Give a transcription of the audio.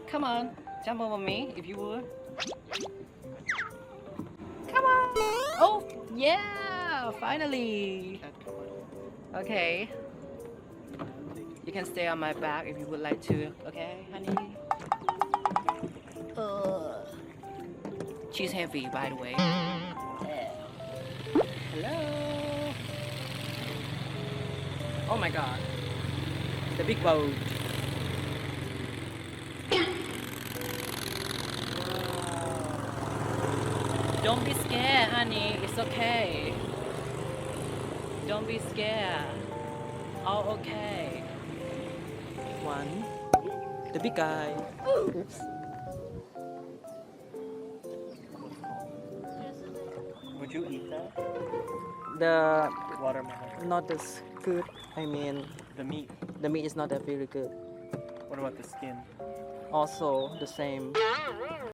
Come on, jump over me if you would. Come on. Oh, yeah, finally. Okay. You can stay on my back if you would like to. Okay, honey. She's heavy, by the way. Hello. Oh my god. The big boat. Don't be scared, honey. It's okay. Don't be scared. All okay. One. The big guy. Oops. Would you eat that? The Watermelon. not as good. I mean, The meat. the meat is not that very good. What about the skin? Also the same.